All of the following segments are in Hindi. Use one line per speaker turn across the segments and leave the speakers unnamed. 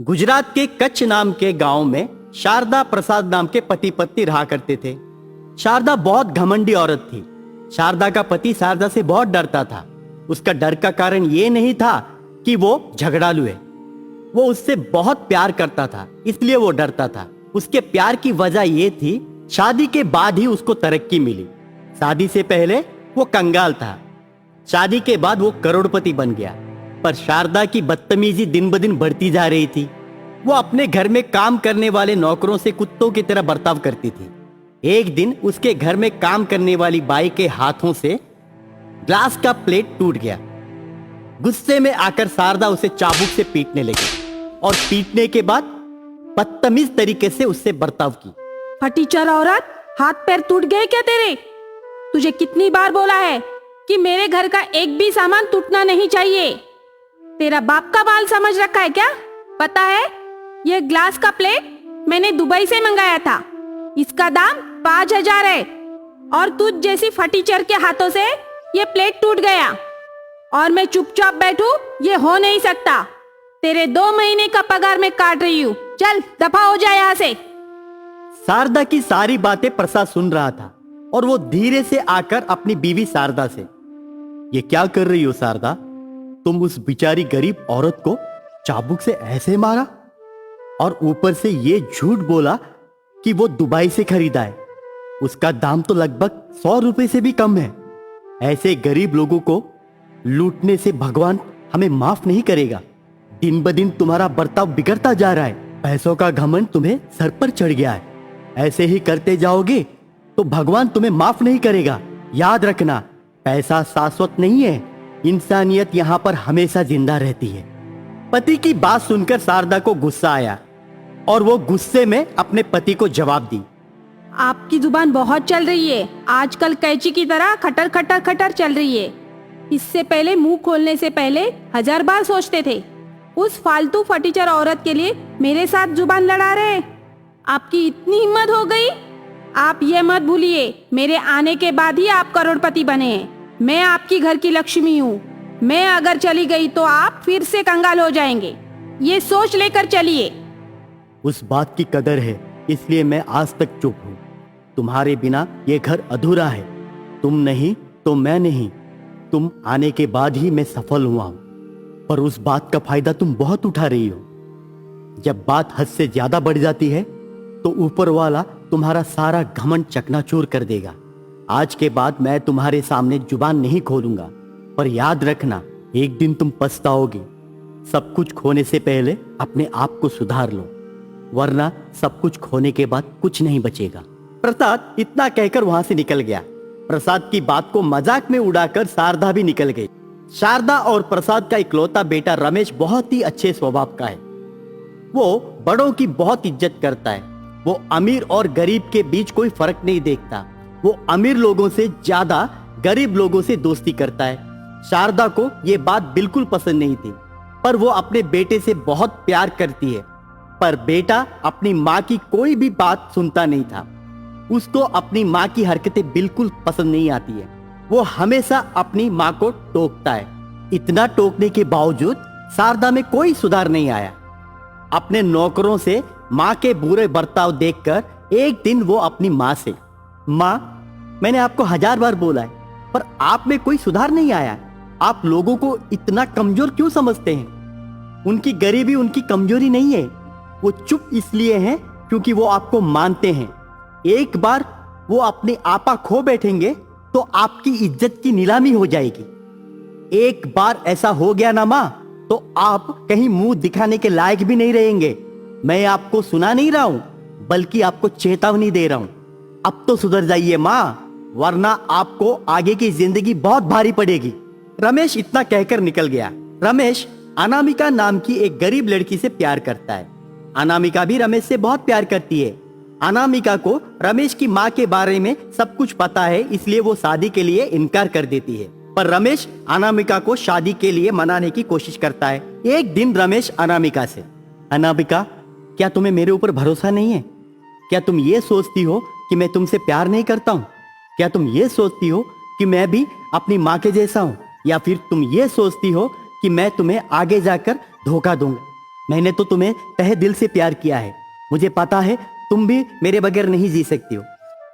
गुजरात के कच्छ नाम के गांव में शारदा प्रसाद नाम के पति पत्नी रहा करते थे। शारदा बहुत घमंडी औरत थी। शारदा का पति शारदा से बहुत डरता था। उसका डर का कारण ये नहीं था कि वो झगड़ालू है, वो उससे बहुत प्यार करता था, इसलिए वो डरता था। उसके प्यार की वजह ये थी, शादी के बाद ही उसको तरक्की मिली। शादी से पहले वो कंगाल था, शादी के बाद वो करोड़पति बन गया। पर शारदा की बदतमीजी दिन ब दिन बढ़ती जा रही थी। वो अपने घर में काम करने वाले नौकरों से कुत्तों की तरह बर्ताव करती थी। एक दिन उसके घर में काम करने वाली बाई के हाथों से ग्लास का प्लेट टूट गया। गुस्से में आकर शारदा उसे चाबुक से पीटने लगी और पीटने के बाद बदतमीज तरीके से उससे बर्ताव की।
फटीचर औरत, हाथ पैर टूट गए क्या तेरे? तुझे कितनी बार बोला है कि मेरे घर का एक भी सामान टूटना नहीं चाहिए। तेरा बाप का बाल समझ रखा है क्या? पता है, ये ग्लास का प्लेट मैंने दुबई से मंगाया था। इसका दाम 5,000 है और तुझ जैसी फटीचर के हाथों से ये प्लेट टूट गया और मैं चुपचाप बैठूं, ये हो नहीं सकता। तेरे 2 महीने का पगार मैं काट रही हूँ। चल दफा हो जाए यहाँ से।
शारदा की सारी बातें प्रसाद सुन रहा था और वो धीरे से आकर अपनी बीवी शारदा से, ये क्या कर रही हो शारदा? तुम उस बेचारी गरीब औरत को चाबुक से ऐसे मारा और ऊपर से ये झूठ बोला कि वो दुबई से खरीदा है। उसका दाम तो लगभग 100 रुपए से भी कम है। ऐसे गरीब लोगों को लूटने से भगवान हमें माफ नहीं करेगा। दिन ब दिन तुम्हारा बर्ताव बिगड़ता जा रहा है। पैसों का घमंड तुम्हें सर पर चढ़ गया है। ऐसे ही करते जाओगे तो भगवान तुम्हें माफ नहीं करेगा। याद रखना, पैसा शाश्वत नहीं है, इंसानियत यहाँ पर हमेशा जिंदा रहती है। पति की बात सुनकर शारदा को गुस्सा आया और वो गुस्से में अपने पति को जवाब दी।
आपकी जुबान बहुत चल रही है। आजकल कैची की तरह खटर खटर खटर चल रही है। इससे पहले मुंह खोलने से पहले 1000 बार सोचते थे। उस फालतू फटीचर औरत के लिए मेरे साथ जुबान लड़ा रहे। आपकी इतनी हिम्मत हो गई? आप ये मत भूलिए, मेरे आने के बाद ही आप करोड़पति बने हैं। मैं आपकी घर की लक्ष्मी हूँ। मैं अगर चली गई तो आप फिर से कंगाल हो जाएंगे। ये सोच लेकर चलिए।
उस बात की कदर है, इसलिए मैं आज तक चुप हूँ। तुम्हारे बिना ये घर अधूरा है। तुम नहीं तो मैं नहीं। तुम आने के बाद ही मैं सफल हुआ हूँ, पर उस बात का फायदा तुम बहुत उठा रही हो। जब बात हद से ज्यादा बढ़ जाती है तो ऊपर वाला तुम्हारा सारा घमंड चकनाचूर कर देगा। आज के बाद मैं तुम्हारे सामने जुबान नहीं खोलूंगा, पर याद रखना, एक दिन तुम पछताओगे। सब कुछ खोने से पहले अपने आप को सुधार लो, वरना सब कुछ खोने के बाद कुछ नहीं बचेगा। प्रसाद इतना कहकर वहां से निकल गया। प्रसाद की बात को मजाक में उड़ाकर शारदा भी निकल गई। शारदा और प्रसाद का इकलौता बेटा रमेश बहुत ही अच्छे स्वभाव का है। वो बड़ों की बहुत इज्जत करता है। वो अमीर और गरीब के बीच कोई फर्क नहीं देखता। वो अमीर लोगों से ज्यादा गरीब लोगों से दोस्ती करता है। शारदा को ये बात बिल्कुल पसंद नहीं थी, पर वो अपने बेटे से बहुत प्यार करती है। पर बेटा अपनी माँ की कोई भी बात सुनता नहीं था। उसको अपनी माँ की हरकतें बिल्कुल पसंद नहीं आती है। वो हमेशा अपनी माँ को टोकता है। इतना टोकने के बावजूद शारदा में कोई सुधार नहीं आया। अपने नौकरों से माँ के बुरे बर्ताव देखकर एक दिन वो अपनी माँ से, माँ, मैंने आपको 1000 बार बोला है, पर आप में कोई सुधार नहीं आया। आप लोगों को इतना कमजोर क्यों समझते हैं? उनकी गरीबी उनकी कमजोरी नहीं है। वो चुप इसलिए हैं क्योंकि वो आपको मानते हैं। एक बार वो अपने आपा खो बैठेंगे तो आपकी इज्जत की नीलामी हो जाएगी। एक बार ऐसा हो गया ना माँ, तो आप कहीं मुंह दिखाने के लायक भी नहीं रहेंगे। मैं आपको सुना नहीं रहा हूं, बल्कि आपको चेतावनी दे रहा हूं। अब तो सुधर जाइए माँ, वरना आपको आगे की जिंदगी बहुत भारी पड़ेगी। रमेश इतना कहकर निकल गया। रमेश अनामिका नाम की एक गरीब लड़की से प्यार करता है। अनामिका भी रमेश से बहुत प्यार करती है। अनामिका को रमेश की माँ के बारे में सब कुछ पता है, इसलिए वो शादी के लिए इनकार कर देती है। पर रमेश अनामिका को शादी के लिए मनाने की कोशिश करता है। एक दिन रमेश अनामिका से, अनामिका, क्या तुम्हें मेरे ऊपर भरोसा नहीं है? क्या तुम ये सोचती हो कि मैं तुमसे प्यार नहीं करता हूँ? क्या तुम ये सोचती हो कि मैं भी अपनी माँ के जैसा हूँ? या फिर तुम ये सोचती हो कि मैं तुम्हें आगे जाकर धोखा दूंगा? मैंने तो तुम्हें तहे दिल से प्यार किया है। मुझे पता है तुम भी मेरे बगैर नहीं जी सकती हो।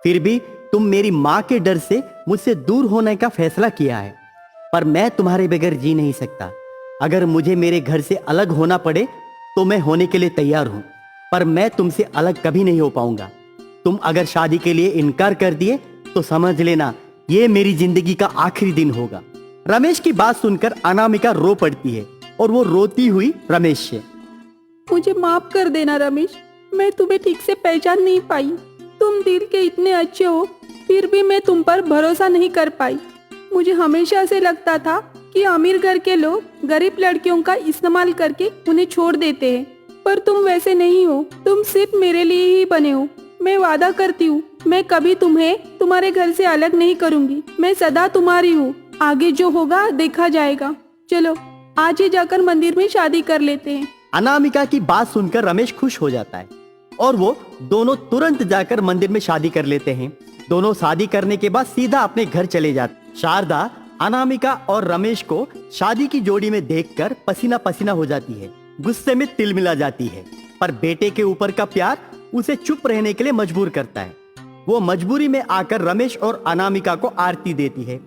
फिर भी तुम मेरी माँ के डर से मुझसे दूर होने का फैसला किया है। पर मैं तुम्हारे बगैर जी नहीं सकता। अगर मुझे मेरे घर से अलग होना पड़े तो मैं होने के लिए तैयार हूं, पर मैं तुमसे अलग कभी नहीं हो पाऊंगा। तुम अगर शादी के लिए इनकार कर दिए तो समझ लेना ये मेरी जिंदगी का आखिरी दिन होगा। रमेश की बात सुनकर अनामिका रो पड़ती है और वो रोती हुई रमेश से,
मुझे माफ कर देना रमेश, मैं तुम्हें ठीक से पहचान नहीं पाई। तुम दिल के इतने अच्छे हो, फिर भी मैं तुम पर भरोसा नहीं कर पाई। मुझे हमेशा से लगता था कि अमीर घर के लोग गरीब लड़कियों का इस्तेमाल करके उन्हें छोड़ देते हैं, पर तुम वैसे नहीं हो। तुम सिर्फ मेरे लिए ही बने हो। मैं वादा करती हूँ मैं कभी तुम्हें तुम्हारे घर से अलग नहीं करूँगी। मैं सदा तुम्हारी हूँ। आगे जो होगा देखा जाएगा। चलो आज ही जाकर मंदिर में शादी कर लेते हैं।
अनामिका की बात सुनकर रमेश खुश हो जाता है और वो दोनों तुरंत जाकर मंदिर में शादी कर लेते हैं। दोनों शादी करने के बाद सीधा अपने घर चले जाते। शारदा अनामिका और रमेश को शादी की जोड़ी में देखकर पसीना पसीना हो जाती है, गुस्से में तिलमिला जाती है। पर बेटे के ऊपर का प्यार उसे चुप रहने के लिए मजबूर करता है। वो मजबूरी में आकर रमेश और अनामिका को आरती देती है।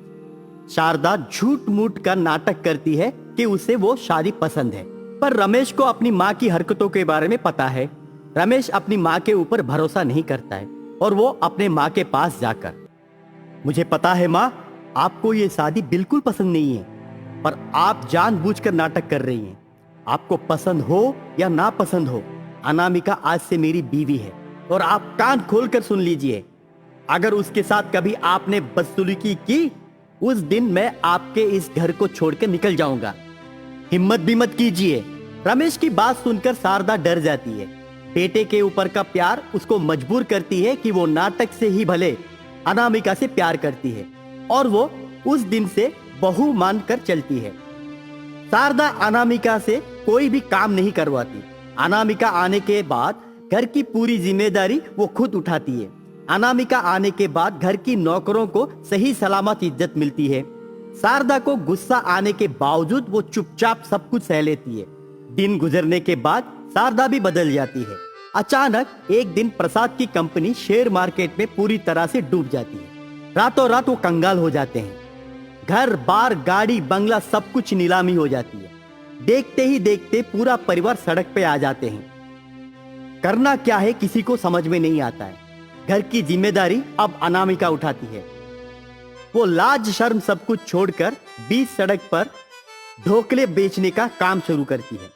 शारदा झूठ मूठ का नाटक करती है कि उसे वो शादी पसंद है, पर रमेश को अपनी माँ की हरकतों के बारे में पता है। रमेश अपनी माँ के ऊपर भरोसा नहीं करता है और वो अपने माँ के पास जाकर, मुझे पता है माँ, आपको ये शादी बिल्कुल पसंद नहीं है, पर आप जानबूझकर नाटक कर रही हैं। आपको पसंद हो या ना पसंद हो, अनामिका आज से मेरी बीवी है और आप कान खोलकर सुन लीजिए। अगर उसके साथ कभी आपने बदसलूकी की, उस दिन मैं आपके इस घर को छोड़कर निकल जाऊंगा। हिम्मत भी मत कीजिए। रमेश की बात सुनकर शारदा डर जाती है। बेटे के ऊपर का प्यार उसको मजबूर करती है कि वो नाटक से ही भले अनामिका से प्यार करती है और वो उस दिन से बहू मानकर चलती है। शारदा अनामिका से कोई भी काम नहीं करवाती। अनामिका आने के बाद घर की पूरी जिम्मेदारी वो खुद उठाती है। अनामिका आने के बाद घर की नौकरों को सही सलामत इज्जत मिलती है। शारदा को गुस्सा आने के बावजूद वो चुपचाप सब कुछ सह लेती है। दिन गुजरने के बाद शारदा भी बदल जाती है। अचानक एक दिन प्रसाद की कंपनी शेयर मार्केट में पूरी तरह से डूब जाती है। रातों रात वो कंगाल हो जाते हैं। घर बार गाड़ी बंगला सब कुछ नीलामी हो जाती है। देखते ही देखते पूरा परिवार सड़क पे आ जाते हैं। करना क्या है किसी को समझ में नहीं आता है। घर की जिम्मेदारी अब अनामिका उठाती है। वो लाज शर्म सब कुछ छोड़कर बीच सड़क पर ढोकले बेचने का काम शुरू करती है।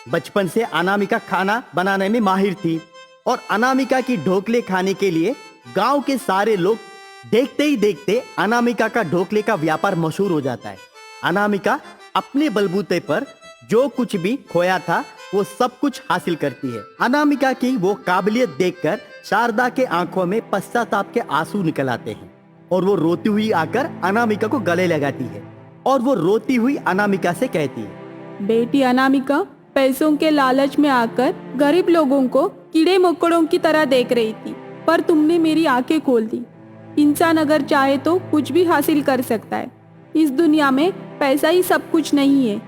बचपन से अनामिका खाना बनाने में माहिर थी और अनामिका की ढोकले खाने के लिए गांव के सारे लोग देखते ही देखते अनामिका का ढोकले का व्यापार मशहूर हो जाता है। अनामिका अपने बलबूते पर जो कुछ भी खोया था वो सब कुछ हासिल करती है। अनामिका की वो काबिलियत देखकर शारदा के आंखों में पश्चाताप के आंसू निकल आते हैं और वो रोती हुई आकर अनामिका को गले लगाती है और वो रोती हुई अनामिका से कहती है,
बेटी अनामिका, पैसों के लालच में आकर गरीब लोगों को कीड़े मकोड़ों की तरह देख रही थी, पर तुमने मेरी आंखें खोल दी। इंसान अगर चाहे तो कुछ भी हासिल कर सकता है। इस दुनिया में पैसा ही सब कुछ नहीं है।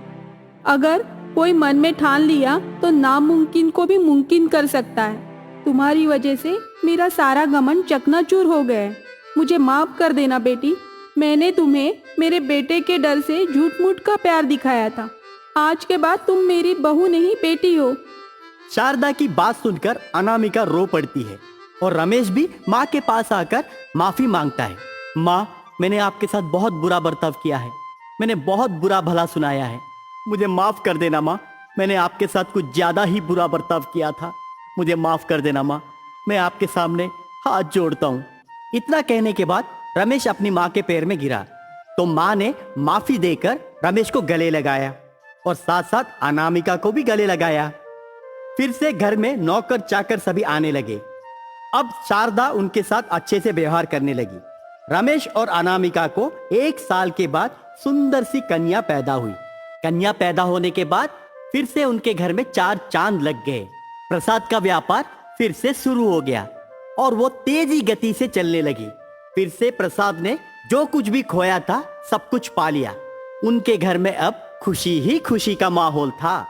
अगर कोई मन में ठान लिया तो नामुमकिन को भी मुमकिन कर सकता है। तुम्हारी वजह से मेरा सारा घमंड चकनाचूर हो गया है। मुझे माफ कर देना बेटी। मैंने तुम्हें मेरे बेटे के डर से झूठ मूठ का प्यार दिखाया था। आज के बाद तुम मेरी बहू नहीं बेटी हो।
शारदा की बात सुनकर अनामिका रो पड़ती है और रमेश भी माँ के पास आकर माफी मांगता है। माँ, मैंने आपके साथ बहुत बुरा बर्ताव किया है। मैंने बहुत बुरा भला सुनाया है। मुझे माफ कर देना माँ। मैंने आपके साथ कुछ ज्यादा ही बुरा बर्ताव किया था। मुझे माफ कर देना माँ। मैं आपके सामने हाथ जोड़ता हूँ। इतना कहने के बाद रमेश अपनी माँ के पैर में गिरा तो माँ ने माफी देकर रमेश को गले लगाया और साथ साथ अनामिका को भी गले लगाया। फिर से घर में नौकर चाकर सभी आने लगे। अब शारदा उनके साथ अच्छे से व्यवहार करने लगी। रमेश और अनामिका को 1 साल के बाद सुंदर सी कन्या पैदा हुई। कन्या पैदा होने के बाद फिर से उनके घर में 4 चांद लग गए। प्रसाद का व्यापार फिर से शुरू हो गया और वो तेजी गति से चलने लगी। फिर से प्रसाद ने जो कुछ भी खोया था सब कुछ पा लिया। उनके घर में अब खुशी ही खुशी का माहौल था।